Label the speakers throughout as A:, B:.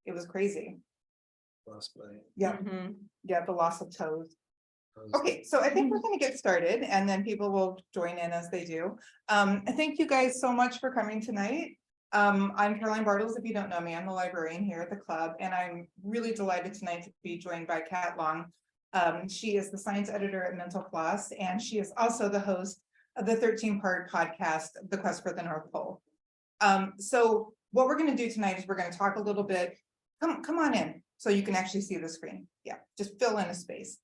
A: it was crazy.
B: Lost by
A: Yeah,
C: Mhm.
A: yeah, the loss of toes.
B: those.
A: Okay, so I think we're gonna get started and then people will join in as they do. Thank you guys so much for coming tonight. I'm Caroline Bartels, if you don't know me, I'm the librarian here at the club, and I'm really delighted tonight to be joined by Kat Long. She is the science editor at Mental Floss, and she is also the host of the 13-part podcast, The Quest for the North Pole. So what we're gonna do tonight is we're gonna talk a little bit, come on in, so you can actually see the screen. Yeah, just fill in a space.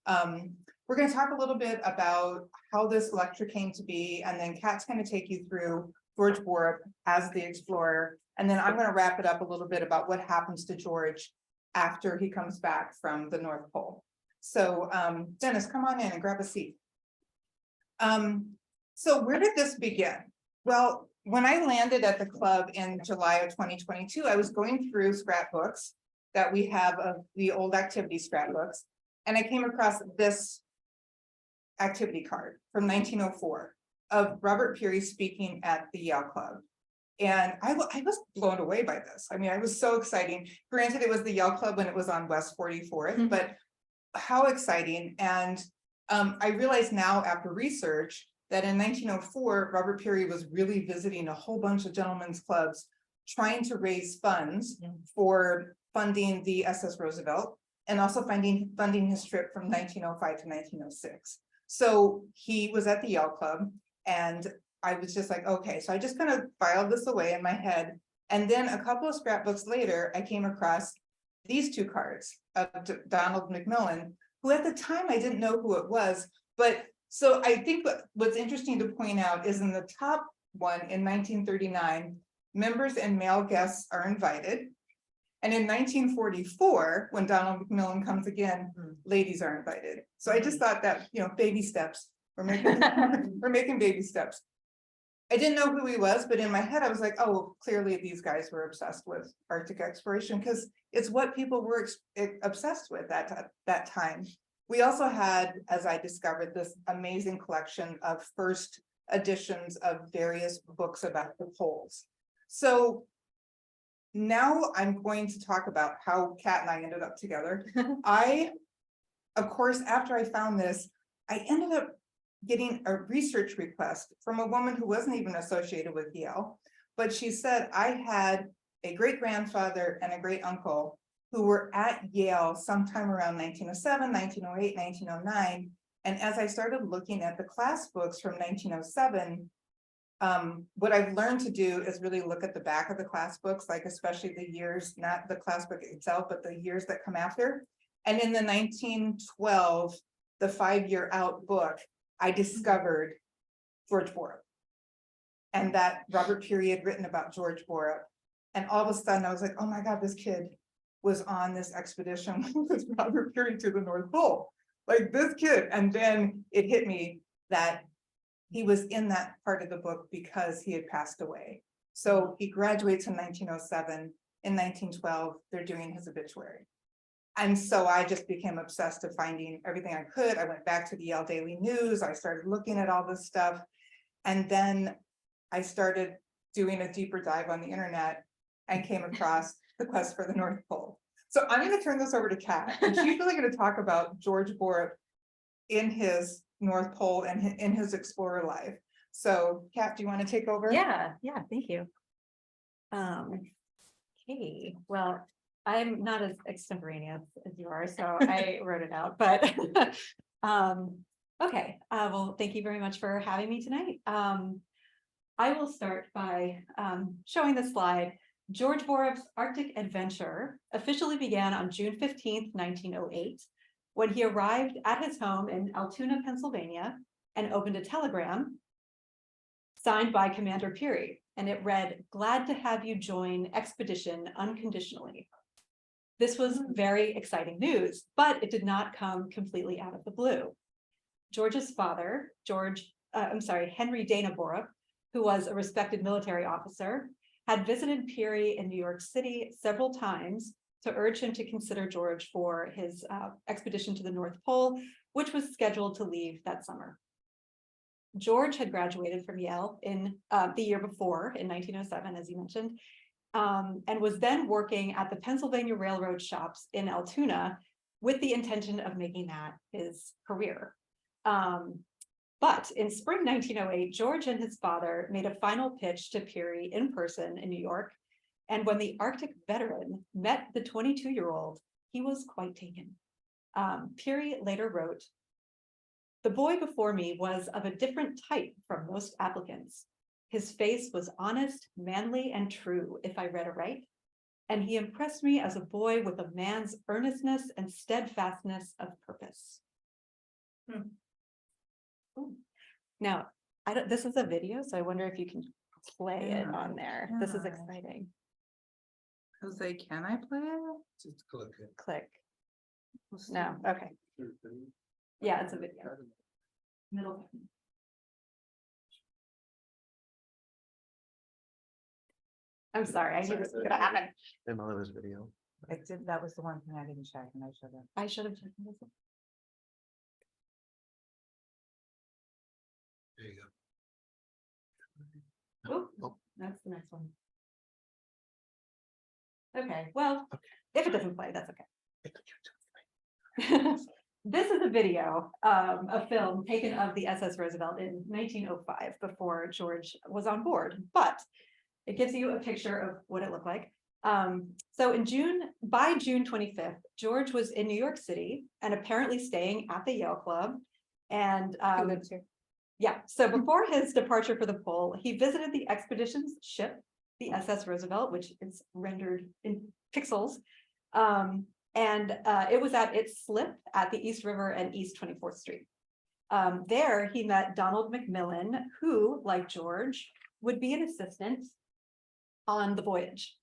A: We're going to talk a little bit about how this lecture came to be, and then Kat's going to take you through George Borup as the explorer, and then I'm going to wrap it up a little bit about what happens to George after he comes back from the North Pole. So Dennis, come on in and grab a seat. So where did this begin? Well, when I landed at the club in July of 2022, I was going through scrapbooks that we have of the old activity scrapbooks. And I came across this activity card from 1904 of Robert Peary speaking at the Yale Club. And I was blown away by this. I mean, I was so exciting. Granted, it was the Yale Club when it was on West 44th, but how exciting. And I realize now after research that in 1904, Robert Peary was really visiting a whole bunch of gentlemen's clubs, trying to raise funds for funding the SS Roosevelt, and also funding his trip from 1905 to 1906. So he was at the Yale Club, and I was just like, okay, so I just kind of filed this away in my head. And then a couple of scrapbooks later, I came across these two cards of Donald McMillan, who at the time I didn't know who it was. But so I think what's interesting to point out is in the top one in 1939, members and male guests are invited. And in 1944, when Donald McMillan comes again, ladies are invited. So I just thought that, baby steps. We're making baby steps. I didn't know who he was, but in my head, I was like, oh, clearly these guys were obsessed with Arctic exploration because it's what people were obsessed with at that time. We also had, as I discovered, this amazing collection of first editions of various books about the poles. So now I'm going to talk about how Kat and I ended up together. Of course, after I found this, I ended up getting a research request from a woman who wasn't even associated with Yale, but she said I had a great grandfather and a great uncle who were at Yale sometime around 1907, 1908, 1909. And as I started looking at the class books from 1907, what I've learned to do is really look at the back of the class books, like especially the years, not the class book itself, but the years that come after. And in the 1912, the 5-year out book, I discovered George Borup. And that Robert Peary had written about George Borup. And all of a sudden I was like, oh my God, this kid was on this expedition with Robert Peary to the North Pole. Like this kid. And then it hit me that he was in that part of the book because he had passed away. So he graduates in 1907. In 1912, they're doing his obituary. And so I just became obsessed with finding everything I could. I went back to the Yale Daily News. I started looking at all this stuff. And then I started doing a deeper dive on the internet and came across The Quest for the North Pole. So I'm going to turn this over to Kat, and she's really going to talk about George Borup in his North Pole and in his explorer life. So Kat, do you want to take over?
C: Yeah, thank you. Okay, well, I'm not as extemporaneous as you are, so I wrote it out, but okay. Well, thank you very much for having me tonight. I will start by showing the slide. George Borup's Arctic adventure officially began on June 15th, 1908, when he arrived at his home in Altoona, Pennsylvania, and opened a telegram signed by Commander Peary, and it read, "Glad to have you join expedition unconditionally." This was very exciting news, but it did not come completely out of the blue. George's father, Henry Dana Borup, who was a respected military officer, had visited Peary in New York City several times to urge him to consider George for his expedition to the North Pole, which was scheduled to leave that summer. George had graduated from Yale in the year before, in 1907, as you mentioned, and was then working at the Pennsylvania Railroad shops in Altoona with the intention of making that his career. But in spring 1908, George and his father made a final pitch to Peary in person in New York. And when the Arctic veteran met the 22-year-old, he was quite taken. Peary later wrote, "The boy before me was of a different type from most applicants. His face was honest, manly, and true, if I read aright. And he impressed me as a boy with a man's earnestness and steadfastness of purpose." Ooh. Now, this is a video, so I wonder if you can play it on there. This is exciting.
A: Jose, can I play it?
B: Just click it.
C: Click. No, okay. Yeah, it's a video. Middle button. I'm sorry, I knew this was gonna happen.
B: My mother's video.
D: It did, that was the one thing I didn't check and I should have.
C: I should have checked this.
B: There you go.
C: Oh, that's the next one. Okay, well, if it doesn't play, that's okay. This is a video, a film taken of the SS Roosevelt in 1905 before George was on board, but it gives you a picture of what it looked like. So by June 25th, George was in New York City and apparently staying at the Yale Club. And yeah, so before his departure for the pole, he visited the expedition's ship, the SS Roosevelt, which is rendered in pixels. It was at its slip at the East River and East 24th Street. There, he met Donald McMillan, who, like George, would be an assistant on the voyage.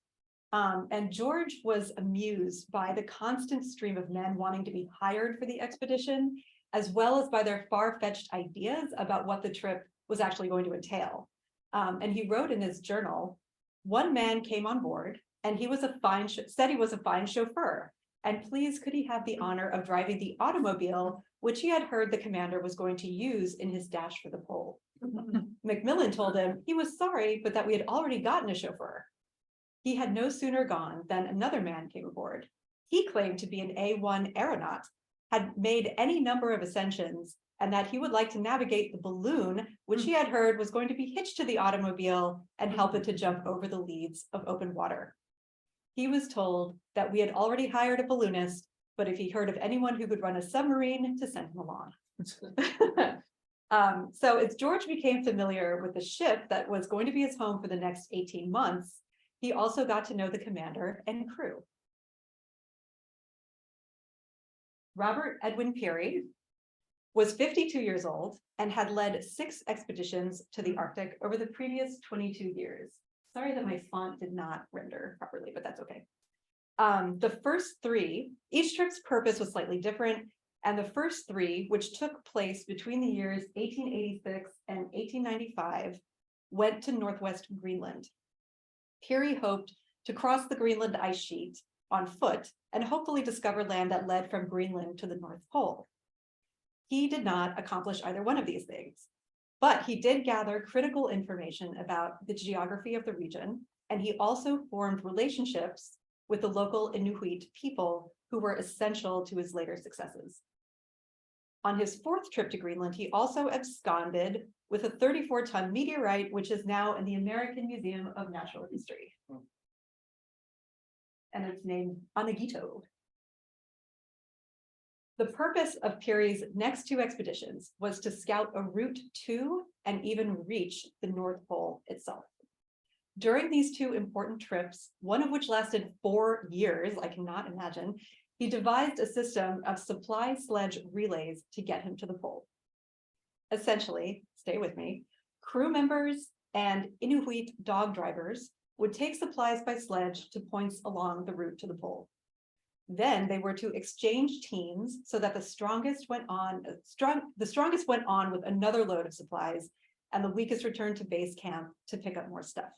C: And George was amused by the constant stream of men wanting to be hired for the expedition, as well as by their far-fetched ideas about what the trip was actually going to entail. And he wrote in his journal, "One man came on board, and he was said he was a fine chauffeur, and please could he have the honor of driving the automobile, which he had heard the commander was going to use in his dash for the pole." Macmillan told him he was sorry, but that we had already gotten a chauffeur. He had no sooner gone than another man came aboard. He claimed to be an A1 aeronaut, had made any number of ascensions, and that he would like to navigate the balloon, which he had heard was going to be hitched to the automobile and help it to jump over the leads of open water. He was told that we had already hired a balloonist, but if he heard of anyone who could run a submarine, to send him along. So as George became familiar with the ship that was going to be his home for the next 18 months, he also got to know the commander and crew. Robert Edwin Peary was 52 years old and had led 6 expeditions to the Arctic over the previous 22 years. Sorry that my font did not render properly, but that's okay. The first 3, each trip's purpose was slightly different, and the first 3, which took place between the years 1886 and 1895, went to Northwest Greenland. Peary hoped to cross the Greenland ice sheet on foot and hopefully discover land that led from Greenland to the North Pole. He did not accomplish either one of these things, but he did gather critical information about the geography of the region, and he also formed relationships with the local Inuit people who were essential to his later successes. On his 4th trip to Greenland, he also absconded with a 34-ton meteorite, which is now in the American Museum of Natural History. And it's named Anagito. The purpose of Peary's next 2 expeditions was to scout a route to and even reach the North Pole itself. During these 2 important trips, one of which lasted 4 years, I cannot imagine, he devised a system of supply sledge relays to get him to the pole. Essentially, stay with me, crew members and Inuit dog drivers would take supplies by sledge to points along the route to the pole. Then they were to exchange teams so that the strongest went on with another load of supplies, and the weakest returned to base camp to pick up more stuff.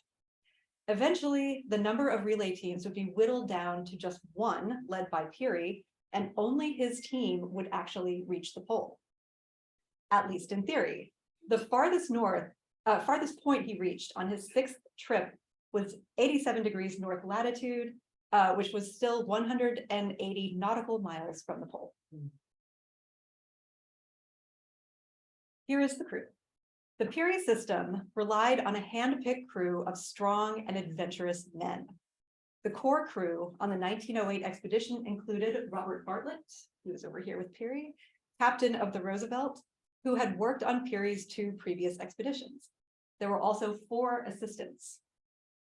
C: Eventually, the number of relay teams would be whittled down to just 1, led by Peary, and only his team would actually reach the pole. At least in theory. The farthest point he reached on his 6th trip was 87 degrees north latitude, which was still 180 nautical miles from the pole. Here is the crew. The Peary system relied on a hand-picked crew of strong and adventurous men. The core crew on the 1908 expedition included Robert Bartlett, who is over here with Peary, captain of the Roosevelt, who had worked on Peary's 2 previous expeditions. There were also 4 assistants.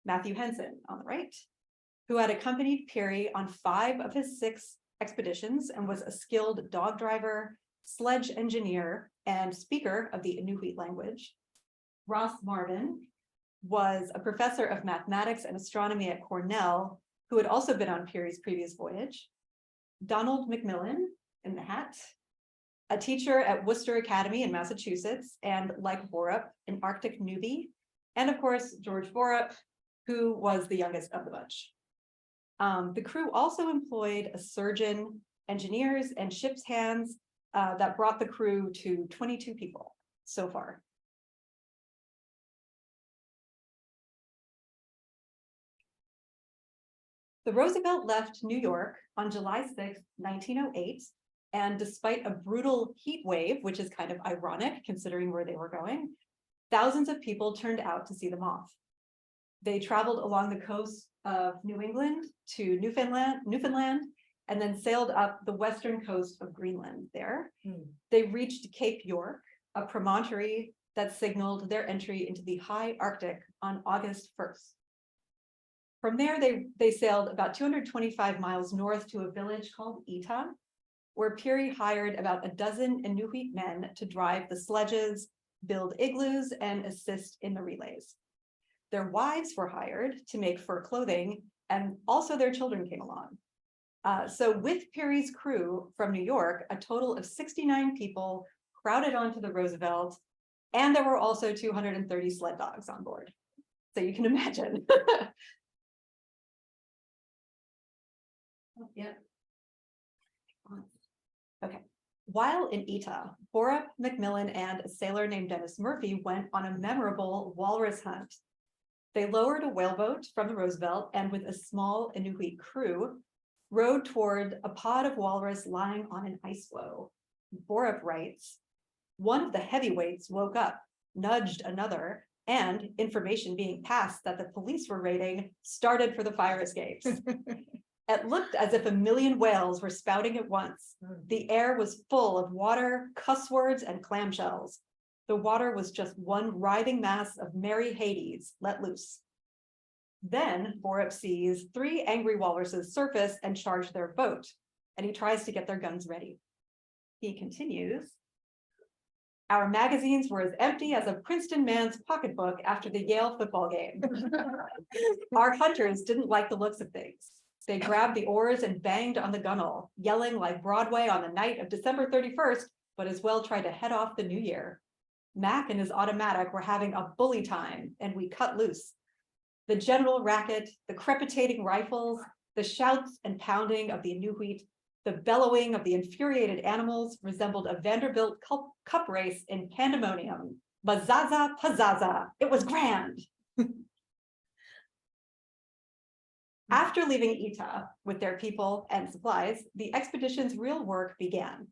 C: Matthew Henson on the right, who had accompanied Peary on 5 of his 6 expeditions and was a skilled dog driver, sledge engineer, and speaker of the Inuit language. Ross Marvin was a professor of mathematics and astronomy at Cornell, who had also been on Peary's previous voyage. Donald McMillan in the hat, a teacher at Worcester Academy in Massachusetts, and like Borup, an Arctic newbie. And of course, George Borup, who was the youngest of the bunch. The crew also employed a surgeon, engineers, and ship's hands that brought the crew to 22 people so far. The Roosevelt left New York on July 6, 1908, and despite a brutal heat wave, which is kind of ironic considering where they were going, thousands of people turned out to see them off. They traveled along the coast of New England to Newfoundland, and then sailed up the western coast of Greenland there. They reached Cape York, a promontory that signaled their entry into the high Arctic on August 1st. From there, they sailed about 225 miles north to a village called Etah, where Peary hired about a dozen Inuit men to drive the sledges, build igloos, and assist in the relays. Their wives were hired to make fur clothing, and also their children came along. So with Peary's crew from New York, a total of 69 people crowded onto the Roosevelt, and there were also 230 sled dogs on board. So you can imagine. Yeah. Okay. While in Etah, Borup, McMillan, and a sailor named Dennis Murphy went on a memorable walrus hunt. They lowered a whaleboat from the Roosevelt and with a small Inuit crew, rowed toward a pod of walrus lying on an ice floe. Borup writes, one of the heavyweights woke up, nudged another, and information being passed that the police were raiding started for the fire escapes. It looked as if a million whales were spouting at once. The air was full of water, cuss words, and clamshells. The water was just one writhing mass of merry Hades let loose. Then Borup sees 3 angry walruses surface and charge their boat, and he tries to get their guns ready. He continues, our magazines were as empty as a Princeton man's pocketbook after the Yale football game. Our hunters didn't like the looks of things. They grabbed the oars and banged on the gunwale, yelling like Broadway on the night of December 31st, but as well tried to head off the new year. Mac and his automatic were having a bully time, and we cut loose. The general racket, the crepitating rifles, the shouts and pounding of the Inuit, the bellowing of the infuriated animals resembled a Vanderbilt cup race in pandemonium. Bazaza, pazaza, it was grand. After leaving Etah with their people and supplies, the expedition's real work began.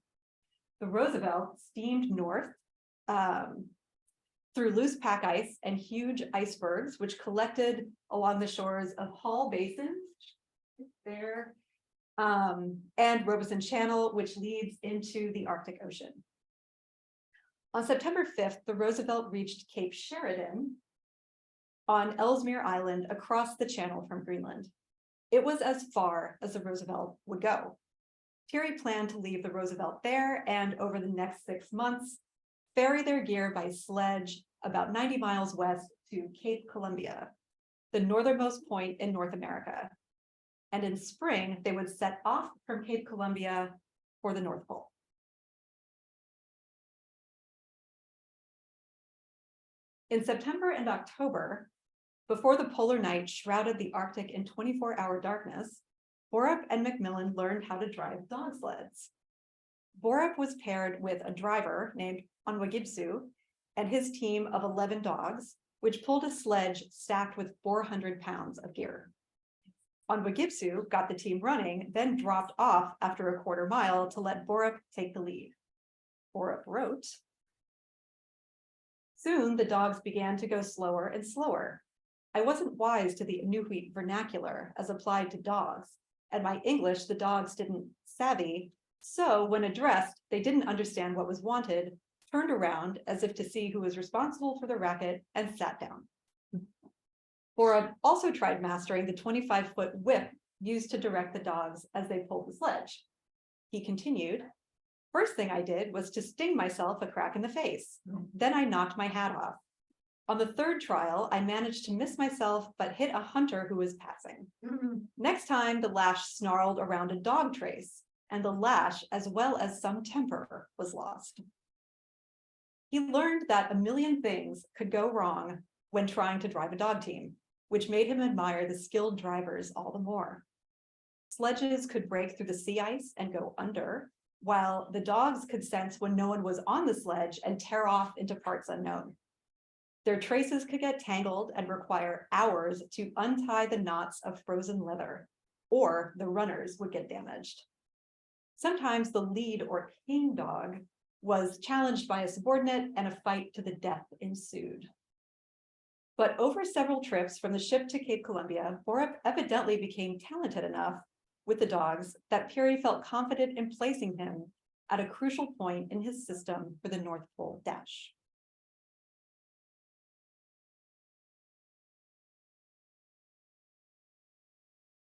C: The Roosevelt steamed north through loose pack ice and huge icebergs, which collected along the shores of Hall Basin, there, and Robeson Channel, which leads into the Arctic Ocean. On September 5th, the Roosevelt reached Cape Sheridan on Ellesmere Island across the channel from Greenland. It was as far as the Roosevelt would go. Peary planned to leave the Roosevelt there and over the next 6 months, ferry their gear by sledge about 90 miles west to Cape Columbia, the northernmost point in North America. And in spring, they would set off from Cape Columbia for the North Pole. In September and October, before the polar night shrouded the Arctic in 24-hour darkness, Borup and McMillan learned how to drive dog sleds. Borup was paired with a driver named Onwagibsu and his team of 11 dogs, which pulled a sledge stacked with 400 pounds of gear. Onwagipsu got the team running, then dropped off after a quarter mile to let Borup take the lead. Borup wrote, "Soon the dogs began to go slower and slower. I wasn't wise to the Inuit vernacular as applied to dogs, and my English the dogs didn't savvy, so when addressed, they didn't understand what was wanted, turned around as if to see who was responsible for the racket, and sat down." Borup also tried mastering the 25-foot whip used to direct the dogs as they pulled the sledge. He continued, "First thing I did was to sting myself a crack in the face. Then I knocked my hat off. On the third trial, I managed to miss myself, but hit a hunter who was passing. Next time, the lash snarled around a dog trace, and the lash, as well as some temper, was lost." He learned that a million things could go wrong when trying to drive a dog team, which made him admire the skilled drivers all the more. Sledges could break through the sea ice and go under, while the dogs could sense when no one was on the sledge and tear off into parts unknown. Their traces could get tangled and require hours to untie the knots of frozen leather, or the runners would get damaged. Sometimes the lead or king dog was challenged by a subordinate and a fight to the death ensued. But over several trips from the ship to Cape Columbia, Borup evidently became talented enough with the dogs that Peary felt confident in placing him at a crucial point in his system for the North Pole Dash.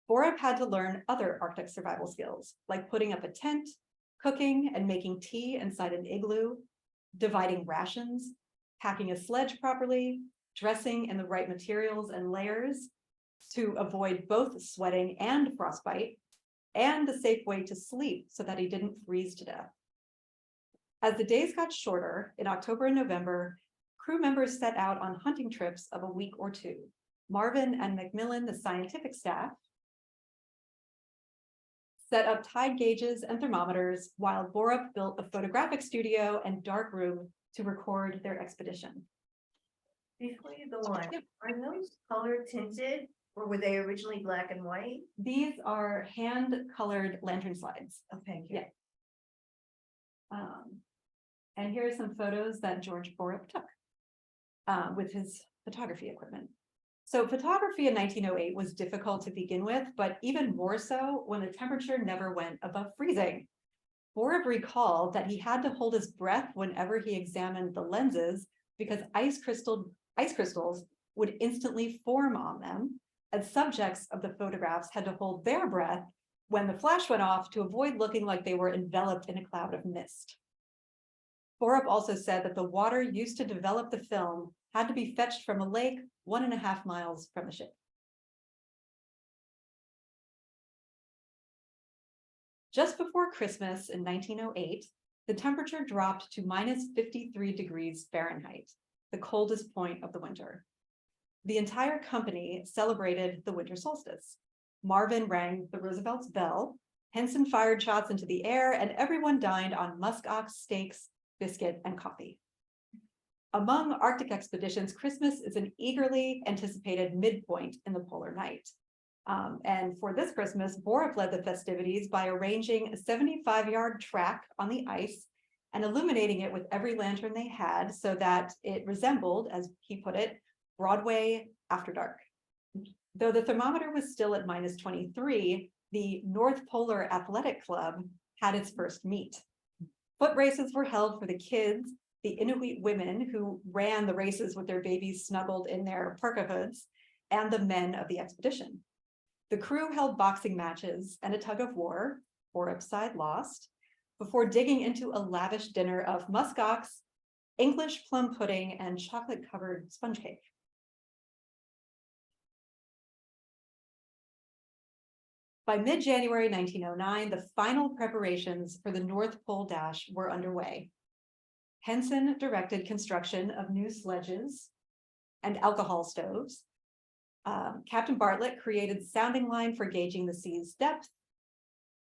C: Borup had to learn other Arctic survival skills, like putting up a tent, cooking and making tea inside an igloo, dividing rations, packing a sledge properly, dressing in the right materials and layers to avoid both sweating and frostbite, and a safe way to sleep so that he didn't freeze to death. As the days got shorter, in October and November, crew members set out on hunting trips of a week or two. Marvin and Macmillan, the scientific staff, set up tide gauges and thermometers, while Borup built a photographic studio and dark room to record their expedition.
E: Before you go on, are those color tinted or were they originally black and white?
C: These are hand-colored lantern slides.
E: Okay.
C: Yeah. And here are some photos that George Borup took with his photography equipment. So photography in 1908 was difficult to begin with, but even more so when the temperature never went above freezing. Borup recalled that he had to hold his breath whenever he examined the lenses because ice crystals would instantly form on them, and subjects of the photographs had to hold their breath when the flash went off to avoid looking like they were enveloped in a cloud of mist. Borup also said that the water used to develop the film had to be fetched from a lake 1.5 miles from the ship. Just before Christmas in 1908, the temperature dropped to -53 degrees Fahrenheit, the coldest point of the winter. The entire company celebrated the winter solstice. Marvin rang the Roosevelt's bell, Henson fired shots into the air, and everyone dined on muskox steaks, biscuit, and coffee. Among Arctic expeditions, Christmas is an eagerly anticipated midpoint in the polar night. And for this Christmas, Borup led the festivities by arranging a 75-yard track on the ice and illuminating it with every lantern they had so that it resembled, as he put it, Broadway after dark. Though the thermometer was still at -23, the North Polar Athletic Club had its first meet. Foot races were held for the kids, the Inuit women who ran the races with their babies snuggled in their parka hoods, and the men of the expedition. The crew held boxing matches and a tug of war, Borup's side lost, before digging into a lavish dinner of muskox, English plum pudding, and chocolate-covered sponge cake. By mid-January 1909, the final preparations for the North Pole Dash were underway. Henson directed construction of new sledges and alcohol stoves. Captain Bartlett created sounding line for gauging the sea's depth.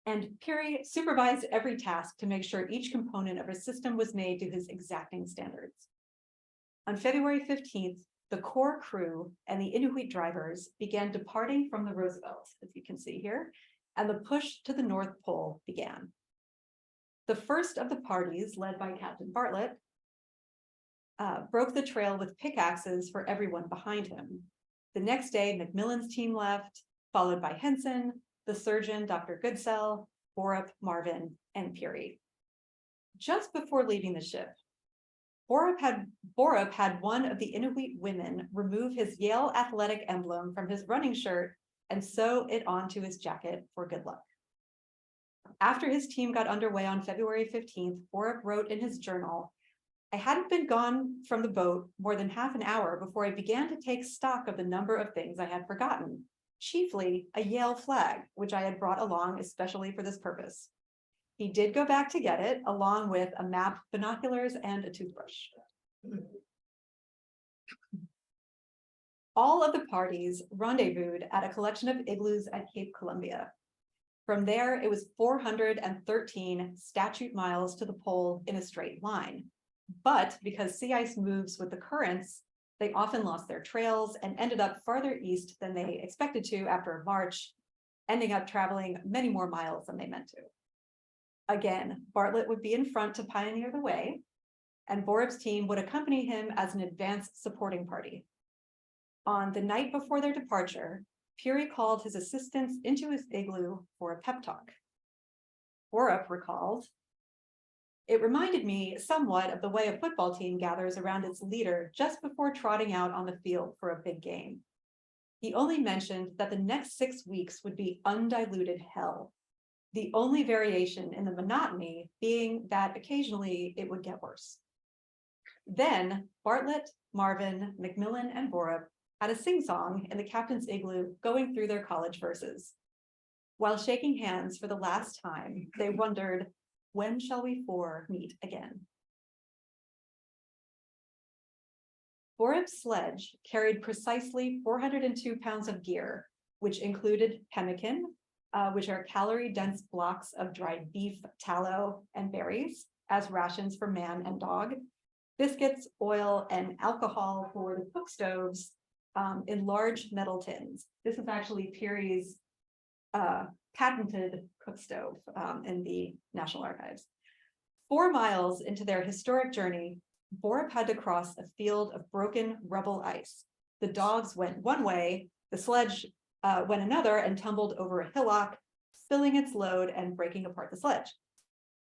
C: And Peary supervised every task to make sure each component of a system was made to his exacting standards. On February 15th, the core crew and the Inuit drivers began departing from the Roosevelt, as you can see here, and the push to the North Pole began. The first of the parties, led by Captain Bartlett, broke the trail with pickaxes for everyone behind him. The next day, McMillan's team left, followed by Henson, the surgeon, Dr. Goodsell, Borup, Marvin, and Peary. Just before leaving the ship, Borup had one of the Inuit women remove his Yale athletic emblem from his running shirt and sew it onto his jacket for good luck. After his team got underway on February 15th, Borup wrote in his journal, "I hadn't been gone from the boat more than half an hour before I began to take stock of the number of things I had forgotten, chiefly a Yale flag, which I had brought along especially for this purpose." He did go back to get it, along with a map, binoculars, and a toothbrush. All of the parties rendezvoused at a collection of igloos at Cape Columbia. From there, it was 413 statute miles to the pole in a straight line. But because sea ice moves with the currents, they often lost their trails and ended up farther east than they expected to after a march, ending up traveling many more miles than they meant to. Again, Bartlett would be in front to pioneer the way, and Borup's team would accompany him as an advance supporting party. On the night before their departure, Peary called his assistants into his igloo for a pep talk. Borup recalled, "It reminded me somewhat of the way a football team gathers around its leader just before trotting out on the field for a big game. He only mentioned that the next 6 weeks would be undiluted hell. The only variation in the monotony being that occasionally it would get worse." Then Bartlett, Marvin, McMillan, and Borup had a sing-song in the captain's igloo going through their college verses. While shaking hands for the last time, they wondered, when shall we four meet again? Borup's sledge carried precisely 402 pounds of gear, which included pemmican, which are calorie-dense blocks of dried beef, tallow, and berries as rations for man and dog, biscuits, oil, and alcohol for the cook stoves in large metal tins. This is actually Peary's patented cook stove in the National Archives. 4 miles into their historic journey, Borup had to cross a field of broken rubble ice. The dogs went one way, the sledge went another and tumbled over a hillock, spilling its load and breaking apart the sledge.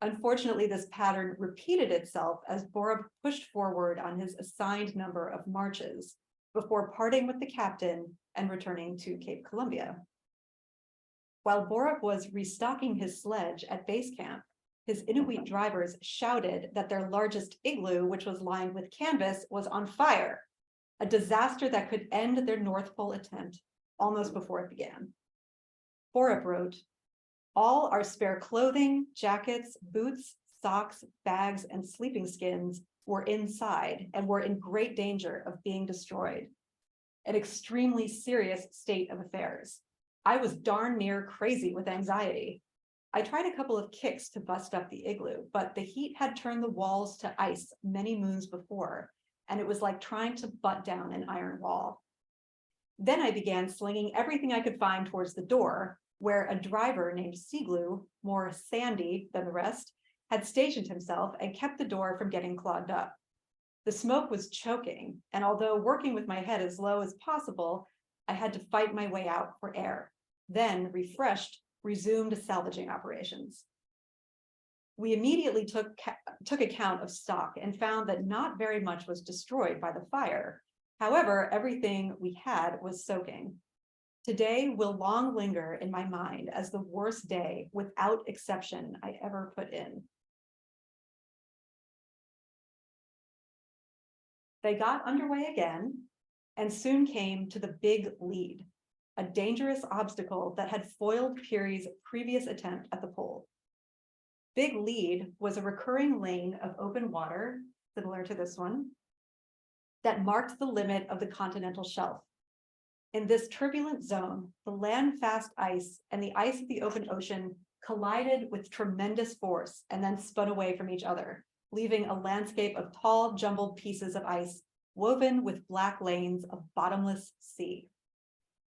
C: Unfortunately, this pattern repeated itself as Borup pushed forward on his assigned number of marches before parting with the captain and returning to Cape Columbia. While Borup was restocking his sledge at base camp, his Inuit drivers shouted that their largest igloo, which was lined with canvas, was on fire, a disaster that could end their North Pole attempt almost before it began. Borup wrote, "All our spare clothing, jackets, boots, socks, bags, and sleeping skins were inside and were in great danger of being destroyed. An extremely serious state of affairs. I was darn near crazy with anxiety. I tried a couple of kicks to bust up the igloo, but the heat had turned the walls to ice many moons before, and it was like trying to butt down an iron wall. Then I began slinging everything I could find towards the door, where a driver named Seaglue, more sandy than the rest, had stationed himself and kept the door from getting clogged up. The smoke was choking, and although working with my head as low as possible, I had to fight my way out for air. Then, refreshed, resumed salvaging operations. We immediately took account of stock and found that not very much was destroyed by the fire. However, everything we had was soaking. Today will long linger in my mind as the worst day, without exception, I ever put in." They got underway again and soon came to the Big Lead, a dangerous obstacle that had foiled Peary's previous attempt at the pole. Big Lead was a recurring lane of open water, similar to this one, that marked the limit of the continental shelf. In this turbulent zone, the land-fast ice and the ice of the open ocean collided with tremendous force and then spun away from each other, leaving a landscape of tall, jumbled pieces of ice woven with black lanes of bottomless sea.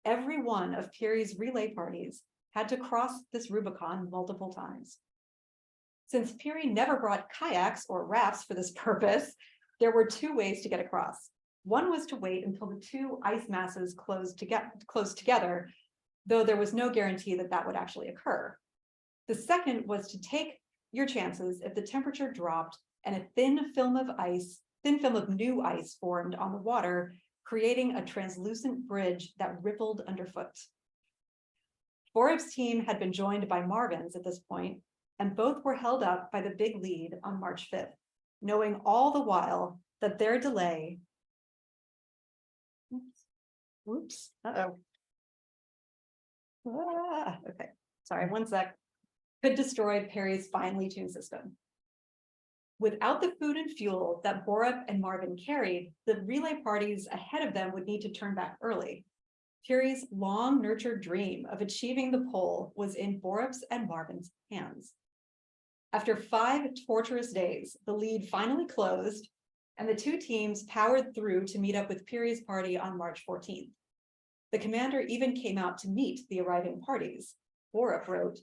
C: Every one of Peary's relay parties had to cross this Rubicon multiple times. Since Peary never brought kayaks or rafts for this purpose, there were two ways to get across. One was to wait until the two ice masses closed together, though there was no guarantee that that would actually occur. The second was to take your chances if the temperature dropped and a thin film of new ice formed on the water, creating a translucent bridge that rippled underfoot. Borup's team had been joined by Marvin's at this point, and both were held up by the big lead on March 5th, knowing all the while that their delay. Oops, uh-oh. Okay, sorry, one sec. Could destroy Peary's finely tuned system. Without the food and fuel that Borup and Marvin carried, the relay parties ahead of them would need to turn back early. Peary's long nurtured dream of achieving the pole was in Borup's and Marvin's hands. After 5 torturous days, the lead finally closed, and the two teams powered through to meet up with Peary's party on March 14th. The commander even came out to meet the arriving parties. Borup wrote,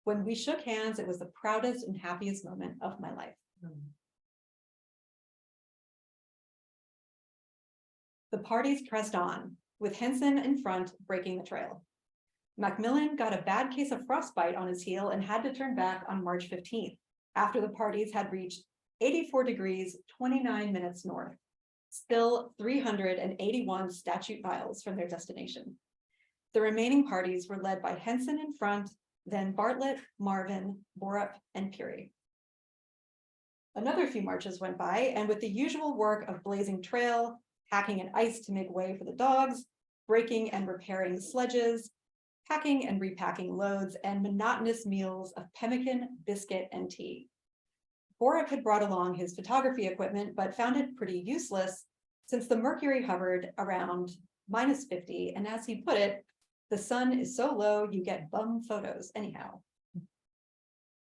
C: "When we shook hands, it was the proudest and happiest moment of my life." The parties pressed on, with Henson in front breaking the trail. Macmillan got a bad case of frostbite on his heel and had to turn back on March 15th, after the parties had reached 84 degrees, 29 minutes north, still 381 statute miles from their destination. The remaining parties were led by Henson in front, then Bartlett, Marvin, Borup, and Peary. Another few marches went by, and with the usual work of blazing trail, packing and ice to make way for the dogs, breaking and repairing sledges, packing and repacking loads, and monotonous meals of pemmican, biscuit, and tea. Borup had brought along his photography equipment, but found it pretty useless since the mercury hovered around -50, and as he put it, the sun is so low you get bum photos anyhow.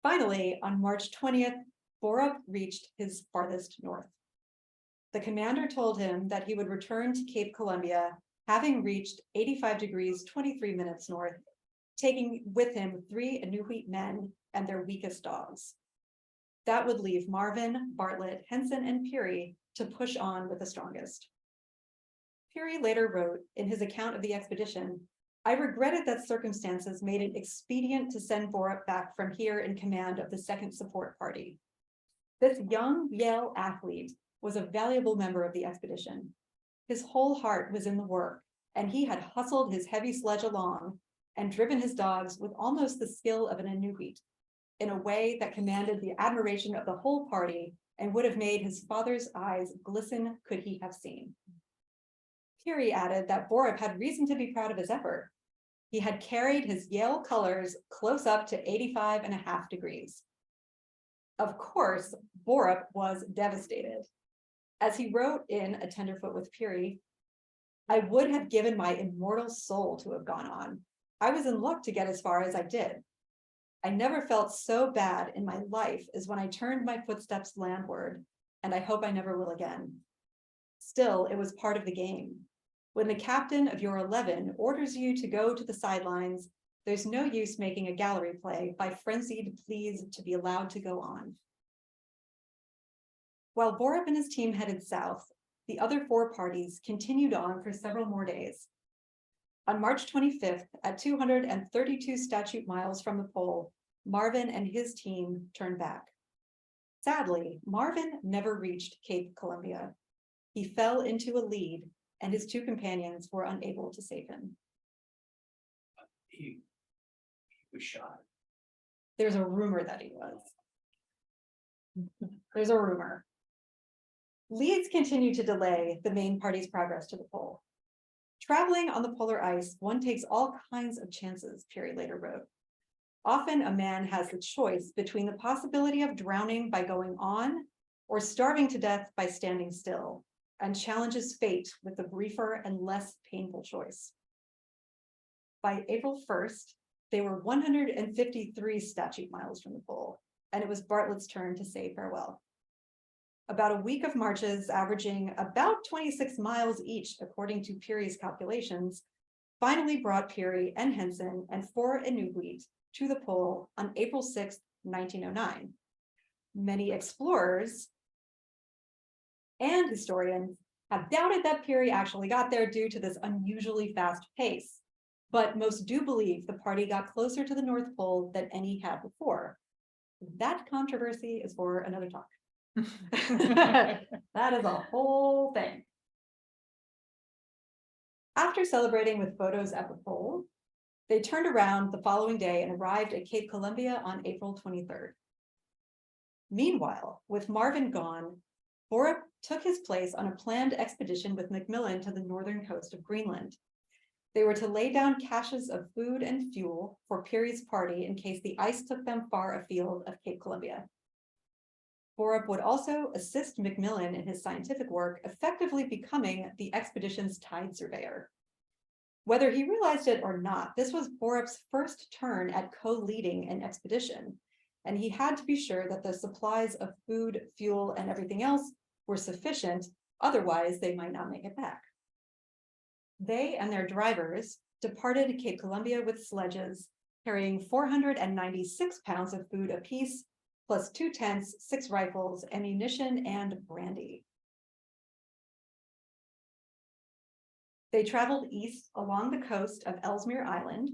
C: Finally, on March 20th, Borup reached his farthest north. The commander told him that he would return to Cape Columbia, having reached 85 degrees, 23 minutes north, taking with him 3 Inuit men and their weakest dogs. That would leave Marvin, Bartlett, Henson, and Peary to push on with the strongest. Peary later wrote in his account of the expedition, "I regretted that circumstances made it expedient to send Borup back from here in command of the second support party. This young Yale athlete was a valuable member of the expedition. His whole heart was in the work, and he had hustled his heavy sledge along and driven his dogs with almost the skill of an Inuit, in a way that commanded the admiration of the whole party and would have made his father's eyes glisten could he have seen." Peary added that Borup had reason to be proud of his effort. He had carried his Yale colors close up to 85.5 degrees. Of course, Borup was devastated. As he wrote in A Tenderfoot with Peary, "I would have given my immortal soul to have gone on. I was in luck to get as far as I did. I never felt so bad in my life as when I turned my footsteps landward, and I hope I never will again. Still, it was part of the game. When the captain of your 11 orders you to go to the sidelines, there's no use making a gallery play by frenzied pleas to be allowed to go on." While Borup and his team headed south, the other 4 parties continued on for several more days. On March 25th, at 232 statute miles from the pole, Marvin and his team turned back. Sadly, Marvin never reached Cape Columbia. He fell into a lead, and his 2 companions were unable to save him.
B: He was shot.
C: There's a rumor that he was. There's a rumor. Leads continue to delay the main party's progress to the pole. "Traveling on the polar ice, one takes all kinds of chances," Peary later wrote. "Often a man has the choice between the possibility of drowning by going on or starving to death by standing still, and challenges fate with the briefer and less painful choice." By April 1st, they were 153 statute miles from the pole, and it was Bartlett's turn to say farewell. About a week of marches averaging about 26 miles each, according to Peary's calculations, finally brought Peary and Henson and 4 Inuit to the pole on April 6, 1909. Many explorers and historians have doubted that Peary actually got there due to this unusually fast pace, but most do believe the party got closer to the North Pole than any had before. That controversy is for another talk. That is a whole thing. After celebrating with photos at the pole, they turned around the following day and arrived at Cape Columbia on April 23rd. Meanwhile, with Marvin gone, Borup took his place on a planned expedition with Macmillan to the northern coast of Greenland. They were to lay down caches of food and fuel for Peary's party in case the ice took them far afield of Cape Columbia. Borup would also assist Macmillan in his scientific work, effectively becoming the expedition's tide surveyor. Whether he realized it or not, this was Borup's first turn at co-leading an expedition, and he had to be sure that the supplies of food, fuel, and everything else were sufficient, otherwise they might not make it back. They and their drivers departed Cape Columbia with sledges, carrying 496 pounds of food apiece, plus 2 tents, 6 rifles, ammunition, and brandy. They traveled east along the coast of Ellesmere Island,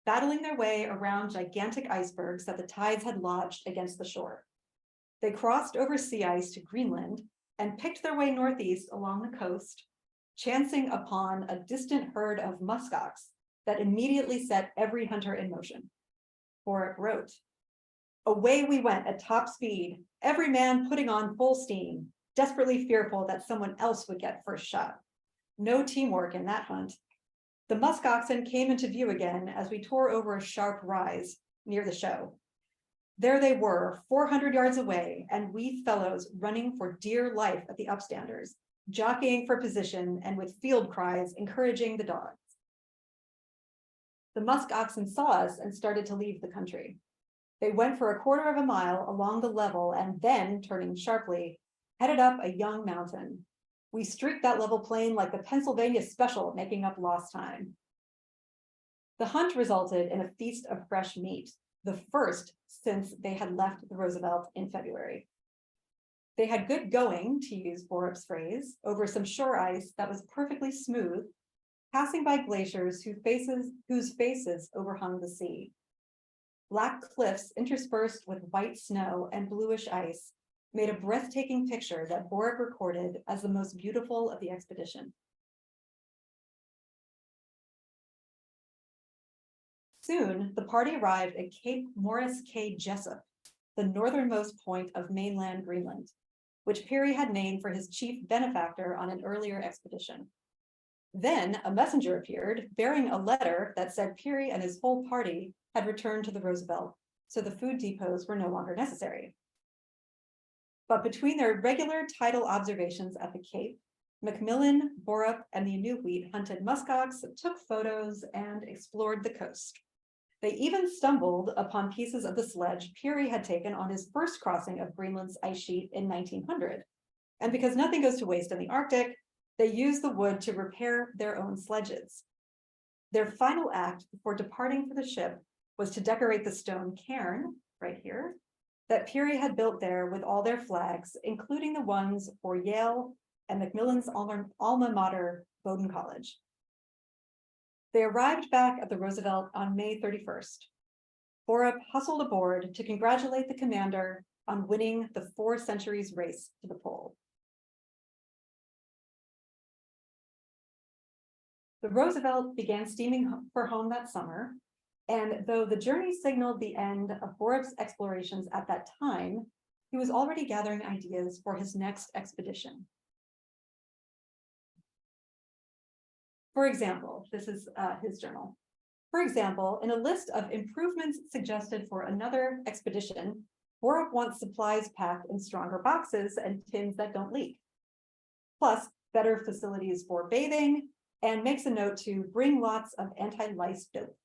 C: battling their way around gigantic icebergs that the tides had lodged against the shore. They crossed over sea ice to Greenland and picked their way northeast along the coast, chancing upon a distant herd of muskox that immediately set every hunter in motion. Borup wrote, "Away we went at top speed, every man putting on full steam, desperately fearful that someone else would get first shot. No teamwork in that hunt. The muskoxen came into view again as we tore over a sharp rise near the show. There they were, 400 yards away, and we fellows running for dear life at the upstanders, jockeying for position and with field cries encouraging the dogs. The muskoxen saw us and started to leave the country. They went for a quarter of a mile along the level and then, turning sharply, headed up a young mountain. We streaked that level plain like the Pennsylvania Special, making up lost time. The hunt resulted in a feast of fresh meat, the first since they had left the Roosevelt in February. They had good going, to use Borup's phrase, over some shore ice that was perfectly smooth, passing by glaciers whose faces overhung the sea. Black cliffs interspersed with white snow and bluish ice made a breathtaking picture that Borup recorded as the most beautiful of the expedition. Soon, the party arrived at Cape Morris K. Jessup, the northernmost point of mainland Greenland, which Peary had named for his chief benefactor on an earlier expedition. Then a messenger appeared bearing a letter that said Peary and his whole party had returned to the Roosevelt, so the food depots were no longer necessary. But between their regular tidal observations at the Cape, Macmillan, Borup, and the Inuit hunted muskox, took photos, and explored the coast. They even stumbled upon pieces of the sledge Peary had taken on his first crossing of Greenland's ice sheet in 1900. And because nothing goes to waste in the Arctic, they used the wood to repair their own sledges. Their final act before departing for the ship was to decorate the stone cairn, right here, that Peary had built there with all their flags, including the ones for Yale and Macmillan's alma mater, Bowdoin College. They arrived back at the Roosevelt on May 31st. Borup hustled aboard to congratulate the commander on winning the 4 centuries race to the pole. The Roosevelt began steaming for home that summer, and though the journey signaled the end of Borup's explorations at that time, he was already gathering ideas for his next expedition. For example, this is his journal. For example, in a list of improvements suggested for another expedition, Borup wants supplies packed in stronger boxes and tins that don't leak, plus better facilities for bathing, and makes a note to bring lots of anti-lice dope.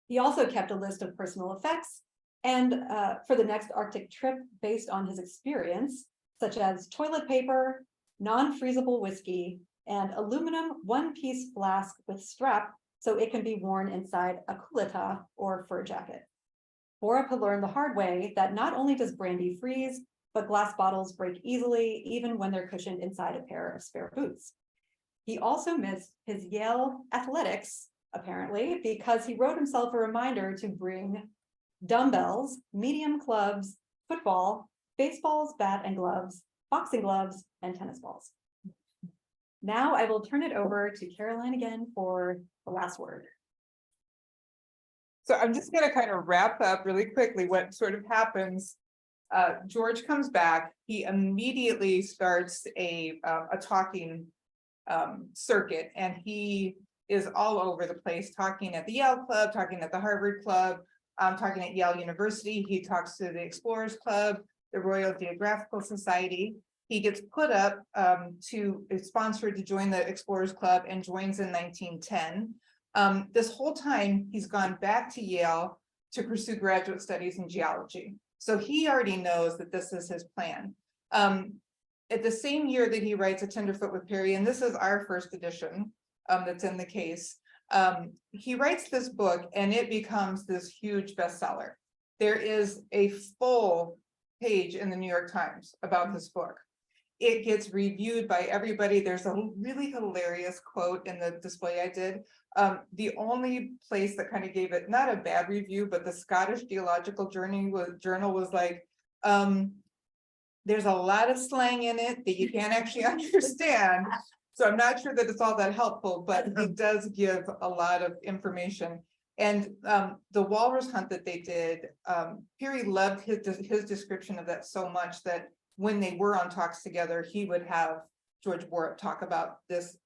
C: He also kept a list of personal effects And for the next Arctic trip, based on his experience, such as toilet paper, non-freezable whiskey, and aluminum one-piece flask with strap so it can be worn inside a kulita or fur jacket. Borup had learned the hard way that not only does brandy freeze, but glass bottles break easily, even when they're cushioned inside a pair of spare boots. He also missed his Yale athletics, apparently, because he wrote himself a reminder to bring dumbbells, medium clubs, football, baseballs, bat and gloves, boxing gloves, and tennis balls. Now I will turn it over to Caroline again for the last word.
A: So I'm just gonna kind of wrap up really quickly what sort of happens. George comes back, he immediately starts a talking circuit, and he is all over the place, talking at the Yale Club, talking at the Harvard Club, talking at Yale University. He talks to the Explorers Club, the Royal Geographical Society. He gets put up is sponsored to join the Explorers Club and joins in 1910. This whole time, he's gone back to Yale to pursue graduate studies in geology. So he already knows that this is his plan. At the same year that he writes A Tenderfoot with Peary, and this is our first edition that's in the case, he writes this book and it becomes this huge bestseller. There is a full page in the New York Times about this book. It gets reviewed by everybody. There's a really hilarious quote in the display I did. The only place that kind of gave it, not a bad review, but the Scottish Geological Journal was like, there's a lot of slang in it that you can't actually understand. So I'm not sure that it's all that helpful, but it does give a lot of information. And the walrus hunt that they did, Peary loved his description of that so much that when they were on talks together, he would have George Borup talk about this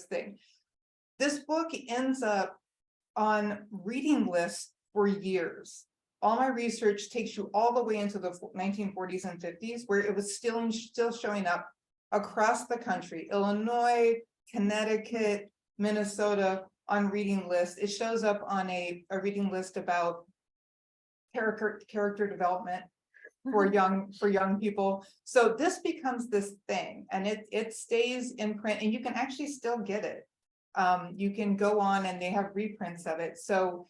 A: thing. This book ends up on reading lists for years. All my research takes you all the way into the 1940s and 50s, where it was still showing up across the country, Illinois, Connecticut, Minnesota, on reading lists. It shows up on a reading list about character development for young people. So this becomes this thing, and it stays in print, and you can actually still get it. You can go on and they have reprints of it. So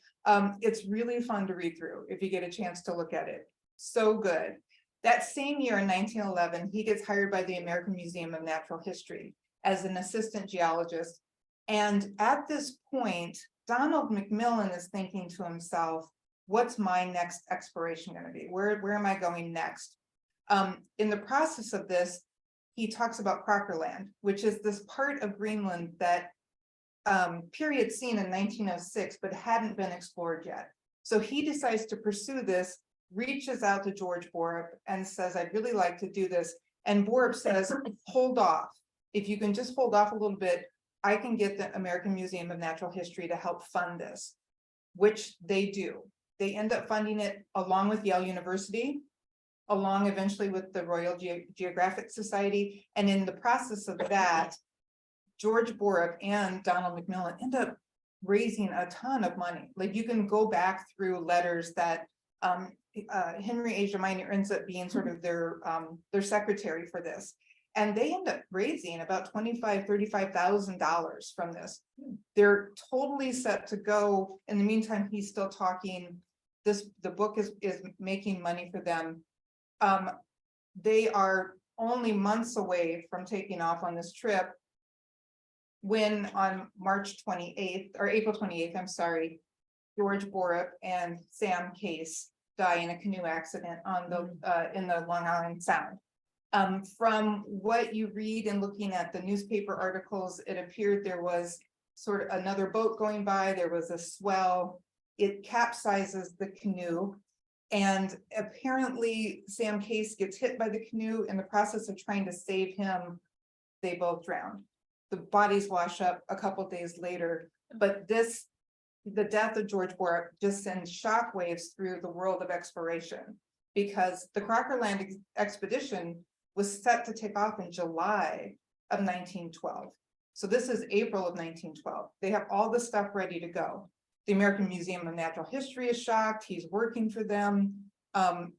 A: it's really fun to read through if you get a chance to look at it. So good. That same year in 1911, he gets hired by the American Museum of Natural History as an assistant geologist. And at this point, Donald McMillan is thinking to himself, what's my next exploration going to be? Where am I going next? In the process of this, he talks about Crocker Land, which is this part of Greenland that Peary had seen in 1906, but hadn't been explored yet. So he decides to pursue this, reaches out to George Borup and says, I'd really like to do this. And Borup says, hold off. If you can just hold off a little bit, I can get the American Museum of Natural History to help fund this, which they do. They end up funding it along with Yale University, along eventually with the Royal Geographic Society. And in the process of that, George Borup and Donald McMillan end up raising a ton of money. Like you can go back through letters that Henry Asia Minor ends up being sort of their secretary for this. And they end up raising about $35,000 from this. They're totally set to go. In the meantime, he's still talking. The book is making money for them. They are only months away from taking off on this trip when on March 28th or April 28th, I'm sorry, George Borup and Sam Case die in a canoe accident on the in the Long Island Sound. From what you read and looking at the newspaper articles, it appeared there was sort of another boat going by. There was a swell. It capsizes the canoe. And apparently Sam Case gets hit by the canoe. In the process of trying to save him, they both drowned. The bodies wash up a couple of days later. But the death of George Borup just sends shockwaves through the world of exploration, because the Crocker Land Expedition was set to take off in July of 1912. So this is April of 1912. They have all the stuff ready to go. The American Museum of Natural History is shocked. He's working for them.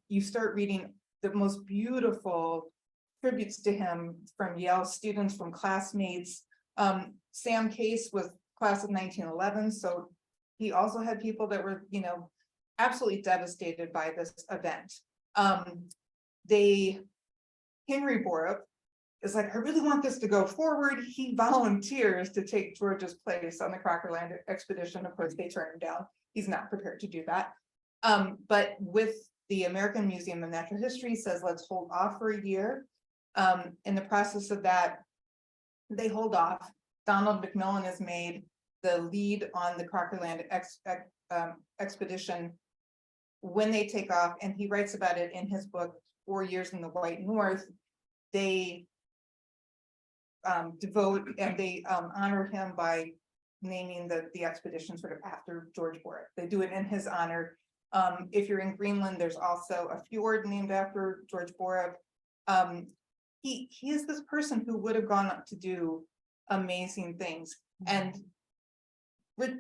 A: You start reading the most beautiful tributes to him from Yale students, from classmates. Sam Case was class of 1911, so he also had people that were, absolutely devastated by this event. Henry Borup is like, I really want this to go forward. He volunteers to take George's place on the Crocker Land Expedition. Of course, they turn him down. He's not prepared to do that. But with the American Museum of Natural History says, let's hold off for a year. In the process of that, they hold off. Donald McMillan is made the lead on the Crocker Land Expedition when they take off, and he writes about it in his book, 4 Years in the White North. They devote and they honor him by naming the expedition sort of after George Borup. They do it in his honor. If you're in Greenland, there's also a fjord named after George Borup. He is this person who would have gone up to do amazing things. And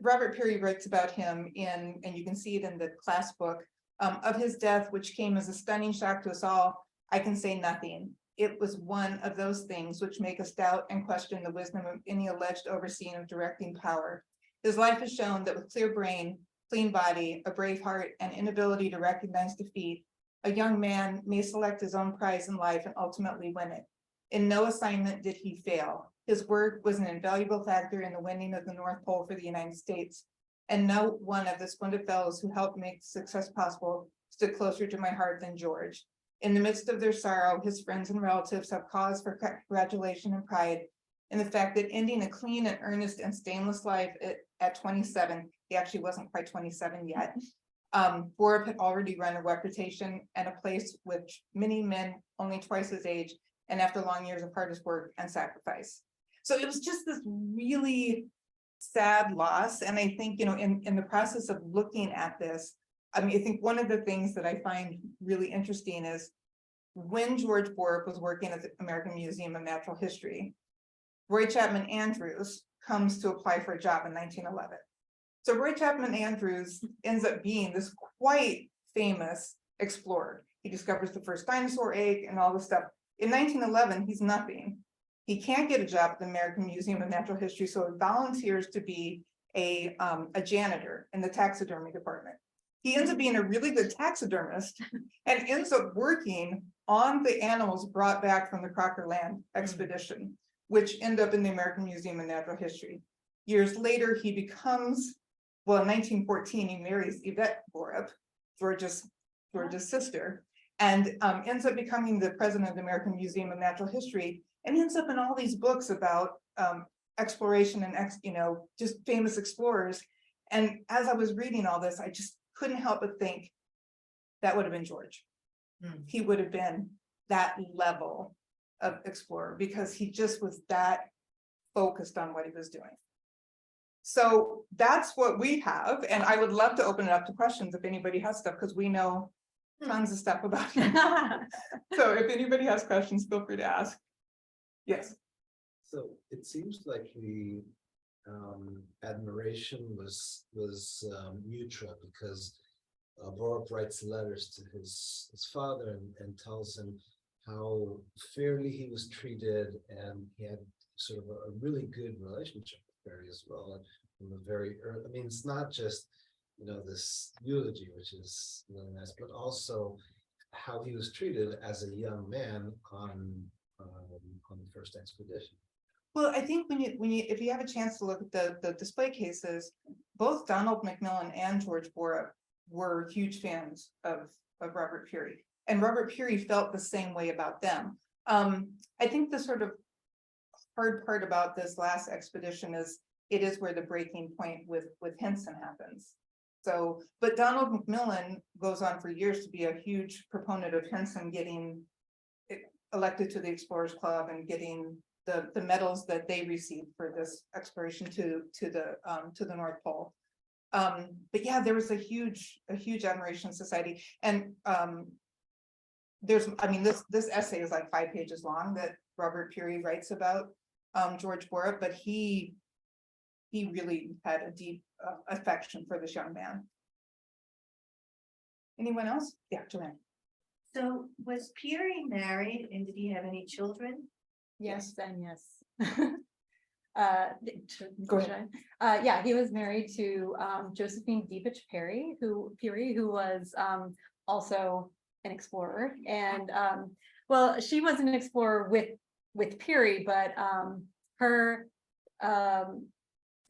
A: Robert Peary writes about him and you can see it in the class book, of his death, which came as a stunning shock to us all. I can say nothing. It was one of those things which make us doubt and question the wisdom of any alleged overseeing of directing power. His life has shown that with clear brain, clean body, a brave heart, and inability to recognize defeat, a young man may select his own prize in life and ultimately win it. In no assignment did he fail. His word was an invaluable factor in the winning of the North Pole for the United States. And no one of the splendid fellows who helped make success possible stood closer to my heart than George. In the midst of their sorrow, his friends and relatives have cause for congratulation and pride in the fact that ending a clean and earnest and stainless life at 27, he actually wasn't quite 27 yet. Borup had already run a reputation and a place with many men only twice his age, and after long years of hardest work and sacrifice. So it was just this really sad loss. And I think, in the process of looking at this, I think one of the things that I find really interesting is when George Borup was working at the American Museum of Natural History, Roy Chapman Andrews comes to apply for a job in 1911. So Roy Chapman Andrews ends up being this quite famous explorer. He discovers the first dinosaur egg and all this stuff. In 1911, he's nothing. He can't get a job at the American Museum of Natural History, so he volunteers to be a janitor in the taxidermy department. He ends up being a really good taxidermist and ends up working on the animals brought back from the Crocker Land Expedition, which end up in the American Museum of Natural History. Years later, he becomes, in 1914, he marries Yvette Borup, George's sister, and ends up becoming the president of the American Museum of Natural History, and ends up in all these books about exploration and just famous explorers. And as I was reading all this, I just couldn't help but think that would have been George. He would have been that level of explorer because he just was that focused on what he was doing. So that's what we have, and I would love to open it up to questions if anybody has stuff, because we know tons of stuff about him. So if anybody has questions, feel free to ask. Yes.
F: So it seems like the admiration was mutual because Borup writes letters to his father and tells him how fairly he was treated, and he had sort of a really good relationship with Peary as well. And from a very early, it's not just this eulogy, which is really nice, but also how he was treated as a young man on the first expedition.
A: Well, I think if you have a chance to look at the display cases, both Donald McMillan and George Borup were huge fans of Robert Peary, and Robert Peary felt the same way about them. I think the sort of hard part about this last expedition is it is where the breaking point with Henson happens. So, but Donald McMillan goes on for years to be a huge proponent of Henson getting elected to the Explorers Club and getting the medals that they received for this exploration to the North Pole. But yeah, there was a huge admiration society, and this essay is like 5 pages long that Robert Peary writes about George Borup, but he he really had a deep affection for this young man. Anyone else? Yeah, Joanne.
E: So was Peary married and did he have any children?
C: Yes, and yes.
A: Go ahead.
C: Yeah, he was married to Josephine Dept Peary, who was also an explorer. And well, she was an explorer with Peary, but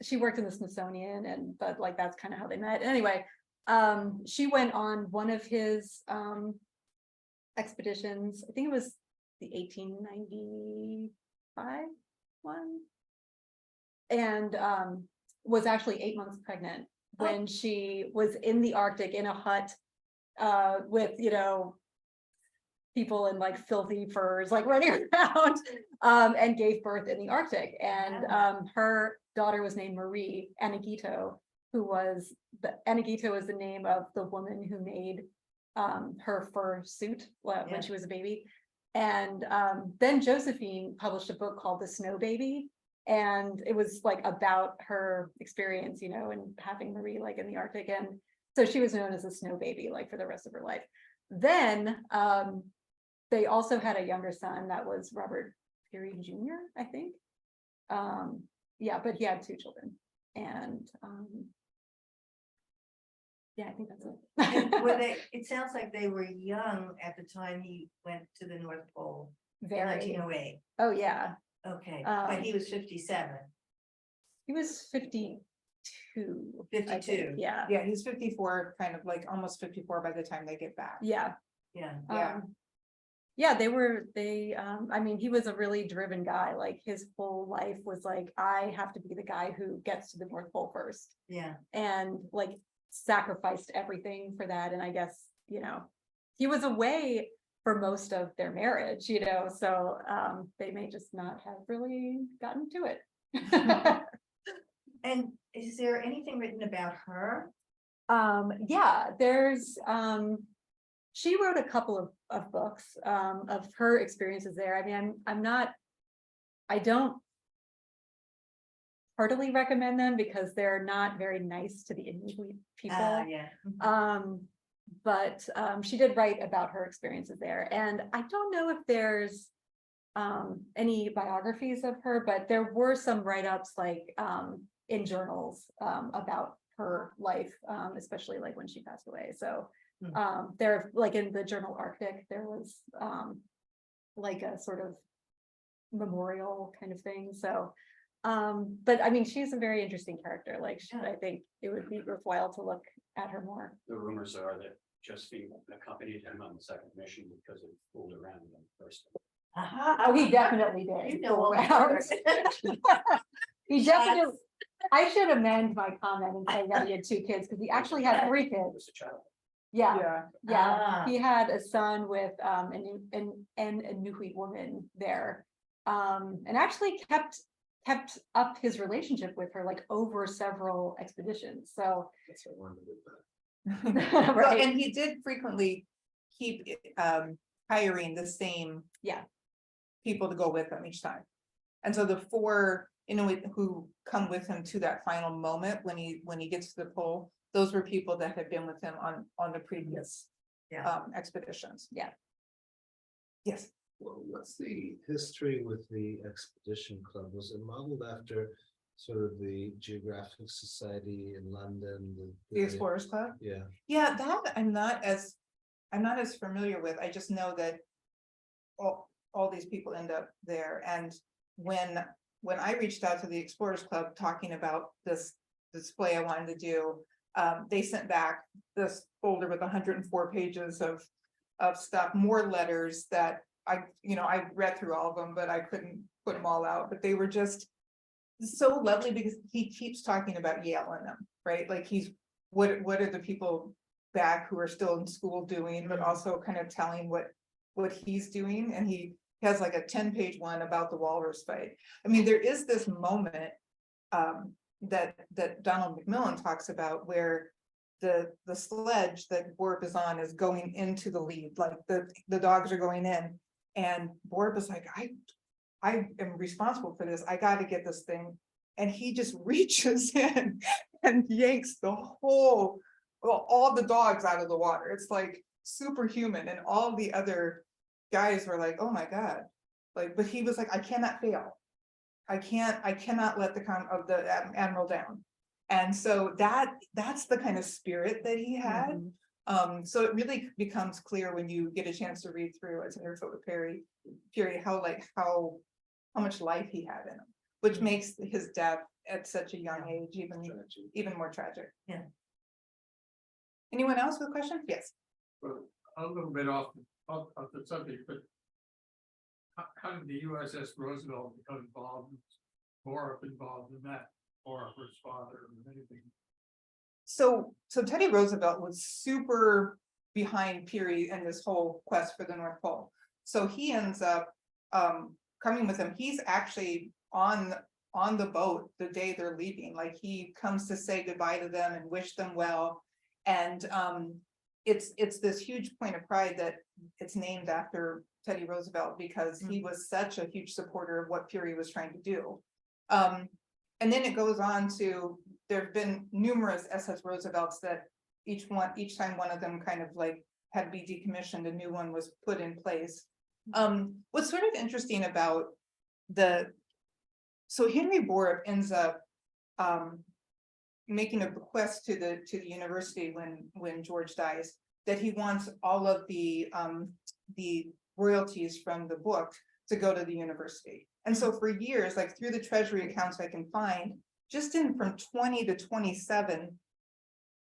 C: she worked in the Smithsonian, but like that's kind of how they met. Anyway, she went on one of his expeditions. I think it was the 1895 one, and was actually 8 months pregnant when she was in the Arctic in a hut with, you know, people in like filthy furs like running around, and gave birth in the Arctic. And her daughter was named Marie Anagito, Anagito is the name of the woman who made her fur suit when she was a baby. And then Josephine published a book called The Snow Baby, and it was like about her experience, you know, and having Marie like in the Arctic. And so she was known as a snow baby like for the rest of her life. Then they also had a younger son that was Robert Peary Jr., I think. Yeah, but he had 2 children. And yeah, I think that's it.
E: And were they, it sounds like they were young at the time he went to the North Pole in
C: Very.
E: 1908.
C: Oh, yeah.
E: Okay, but he was 57.
C: He was 52. I
E: 52.
C: think. Yeah.
A: Yeah, he's 54, kind of like almost 54 by the time they get back.
C: Yeah.
E: Yeah.
A: Yeah.
C: Yeah, I mean, he was a really driven guy. Like his whole life was like, I have to be the guy who gets to the North Pole first.
E: Yeah.
C: And like sacrificed everything for that. And I guess, you know, he was away for most of their marriage, you know, so they may just not have really gotten to it.
E: And is there anything written about her?
C: Yeah, there's she wrote a couple of books of her experiences there. I mean, I don't heartily recommend them because they're not very nice to the Inuit people.
E: Yeah.
C: But she did write about her experiences there. And I don't know if there's any biographies of her, but there were some write-ups like in journals about her life, especially like when she passed away. So there, like in the journal Arctic, there was like a sort of memorial kind of thing. So but I mean, she's a very interesting character. Like I think it would be worthwhile to look at her more.
B: The rumors are that Josephine accompanied him on the second mission because it fooled around him first.
C: Oh, he definitely did.
E: You know all the
C: around.
E: words.
C: He definitely. I should amend my comment and say that he had 2 kids because he actually had 3
B: He
C: kids.
B: was a child.
A: Yeah.
C: Yeah. He had a son with an Inuit woman there, and actually kept up his relationship with her like over several expeditions. So
F: That's what I wanted with that.
A: Well,
C: right.
A: and he did frequently keep hiring the same people to go with him each time. And so the 4 Inuit who come with him to that final moment when he gets to the pole, those were people that had been with him on the previous expeditions.
C: Yeah.
A: Yes.
F: Well, what's the history with the expedition club? Was it modeled after sort of the Geographic Society in London?
A: The Explorers Club?
F: Yeah.
A: Yeah, that I'm not as familiar with. I just know that all these people end up there. And when I reached out to the Explorers Club talking about this display I wanted to do, they sent back this folder with 104 pages of stuff, more letters that I read through all of them, but I couldn't put them all out. But they were just so lovely because he keeps talking about Yale in them, right? Like what are the people back who are still in school doing, but also kind of telling what he's doing. And he has like a 10-page one about the walrus fight. I mean, there is this moment that Donald McMillan talks about where the sledge that Borup is on is going into the lead, like the dogs are going in, and Borup is like, I am responsible for this. I got to get this thing and he just reaches in and yanks the whole, well, all the dogs out of the water. It's like superhuman, and all the other guys were like, oh my God. Like, but he was like, I cannot fail. I cannot let the admiral down. And so that's the kind of spirit that he had. So it really becomes clear when you get a chance to read through A Tenderfoot with Peary, how much life he had in him, which makes his death at such a young age even more tragic.
E: Yeah.
A: Anyone else with a question? Yes.
G: Well, a little bit off the subject, but how did the USS Roosevelt become involved, Borup involved in that, or his father, or anything?
A: So Teddy Roosevelt was super behind Peary and this whole quest for the North Pole. So he ends up coming with him. He's actually on the boat the day they're leaving. Like, he comes to say goodbye to them and wish them well. And it's this huge point of pride that it's named after Teddy Roosevelt, because he was such a huge supporter of what Peary was trying to do. And then it goes on to, there have been numerous SS Roosevelts that each time one of them kind of like had to be decommissioned, a new one was put in place. What's sort of interesting about so Henry Borup ends up making a bequest to the university when George dies, that he wants all of the royalties from the book to go to the university. And so for years, like through the treasury accounts I can find, just from 20 to 27,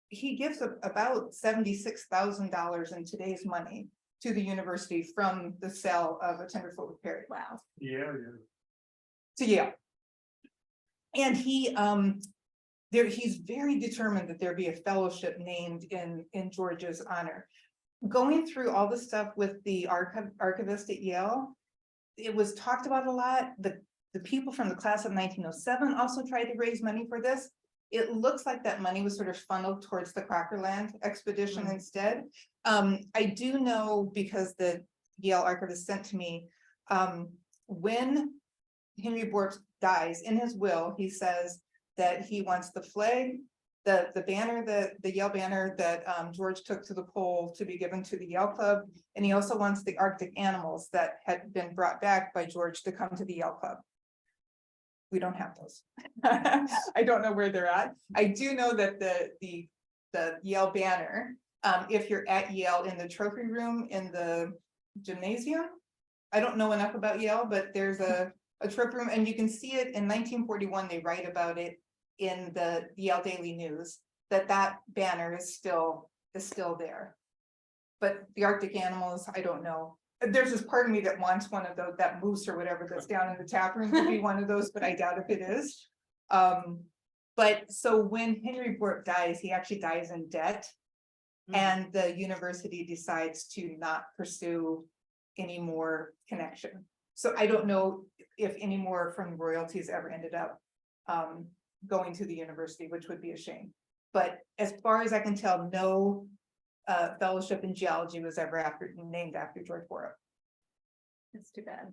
A: he gives about $76,000 in today's money to the university from the sale of A Tenderfoot with Peary.
C: Wow.
G: Yeah.
A: To Yale. And he's very determined that there be a fellowship named in George's honor. Going through all the stuff with the archivist at Yale, it was talked about a lot. The people from the class of 1907 also tried to raise money for this. It looks like that money was sort of funneled towards the Crocker Land Expedition instead. I do know, because the Yale archivist sent to me, when Henry Borup dies, in his will, he says that he wants the flag, the banner, the Yale banner that George took to the pole to be given to the Yale Club. And he also wants the Arctic animals that had been brought back by George to come to the Yale Club. We don't have those. I don't know where they're at. I do know that the Yale banner, if you're at Yale in the trophy room in the gymnasium, I don't know enough about Yale, but there's a trophy room, and you can see it in 1941. They write about it in the Yale Daily News, that banner is still there. But the Arctic animals, I don't know. There's this part of me that wants one of those, that moose or whatever that's down in the tap room to be one of those, but I doubt if it is. But so when Henry Borup dies, he actually dies in debt, and the university decides to not pursue any more connection. So I don't know if any more from royalties ever ended up going to the university, which would be a shame. But as far as I can tell, no fellowship in geology was ever named after George Borup.
C: It's too bad.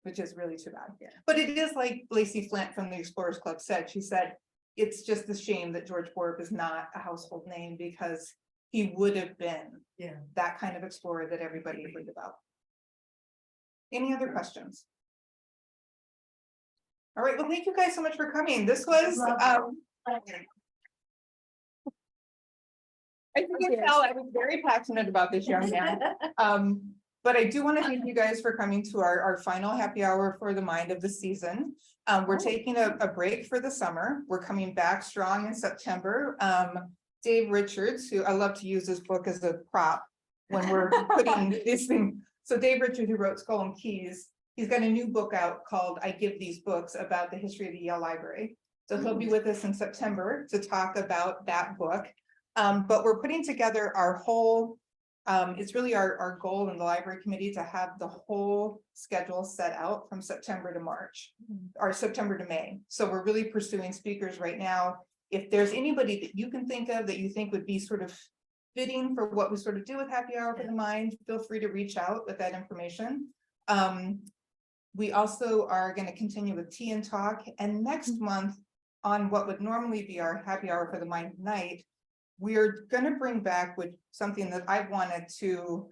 A: Which is really too bad.
C: Yeah.
A: But it is like Lacey Flint from the Explorers Club said. She said, it's just a shame that George Borup is not a household name, because he would have been that kind of explorer that everybody read about. Any other questions? All right, well, thank you guys so much for coming. This was, I think you can tell I was very passionate about this young man. But I do want to thank you guys for coming to our final happy hour for the mind of the season. We're taking a break for the summer. We're coming back strong in September. Dave Richards, who I love to use this book as a prop when we're putting this thing. So Dave Richards, who wrote Skull and Keys, he's got a new book out called I Give These Books, about the history of the Yale Library. So he'll be with us in September to talk about that book. But we're putting together our whole, it's really our goal in the library committee to have the whole schedule set out from September to March, or September to May. So we're really pursuing speakers right now. If there's anybody that you can think of that you think would be sort of fitting for what we sort of do with Happy Hour for the Mind, feel free to reach out with that information. We also are going to continue with Tea and Talk, and next month on what would normally be our happy hour for the mind night, we're gonna bring back with something that I've wanted to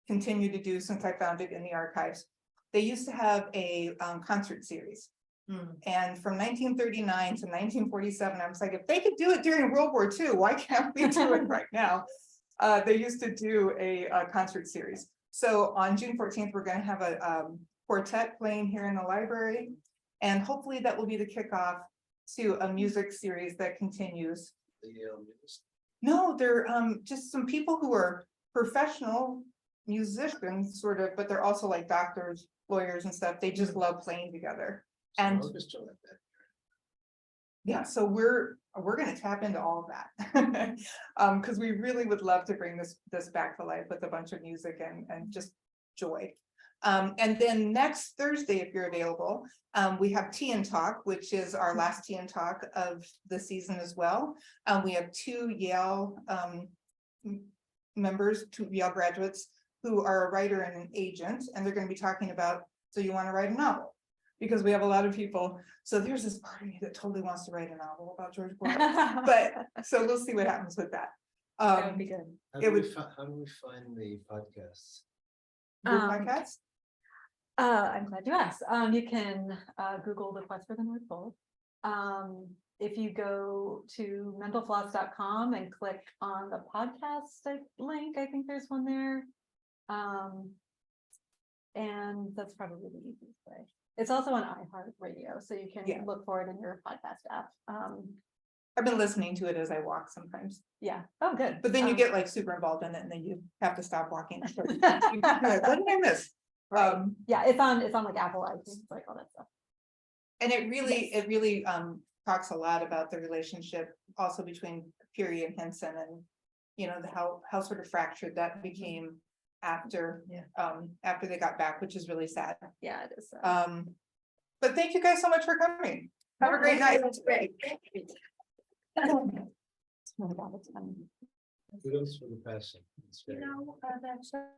A: continue to do since I found it in the archives. They used to have a concert series. And from 1939 to 1947, I was like, if they could do it during World War II, why can't we do it right now? They used to do a concert series. So on June 14th, we're gonna have a quartet playing here in the library. And hopefully that will be the kickoff to a music series that continues.
F: The Yale News.
A: No, they're just some people who are professional musicians, sort of, but they're also like doctors, lawyers and stuff. They just love playing together. And
F: Orchestra like that.
A: yeah, so we're gonna tap into all of that. Because we really would love to bring this back to life with a bunch of music and just joy. And then next Thursday, if you're available, we have Tea and Talk, which is our last Tea and Talk of the season as well. We have 2 Yale members, 2 Yale graduates who are a writer and an agent, and they're going to be talking about, so you want to write a novel? Because we have a lot of people. So there's this part of me that totally wants to write a novel about George Borup, but so we'll see what happens with that.
C: That would be good.
F: How
A: It
F: do we
A: would-
F: how do we find the podcasts?
A: Your
C: Um,
A: podcast?
C: I'm glad you asked. You can Google the Quest for the North Pole. If you go to mentalfloss.com and click on the podcast link, I think there's one there. And that's probably the easiest way. It's also on iHeartRadio, so you can
A: Yeah.
C: look for it in your podcast app.
A: I've been listening to it as I walk sometimes,
C: Yeah. Oh, good.
A: but then you get like super involved in it and then you have to stop walking. You're like, what did I miss?
C: Right. Yeah, it's on like Apple iTunes, like all that stuff.
A: And it really talks a lot about the relationship also between Peary and Henson and, you know, how sort of fractured that became after, after they got back, which is really sad.
C: Yeah, it is.
A: But thank you guys so much for coming. Have a great night.
C: Oh my God, it's,
F: Kudos for the passion. It's
E: You
F: great.
E: know, that's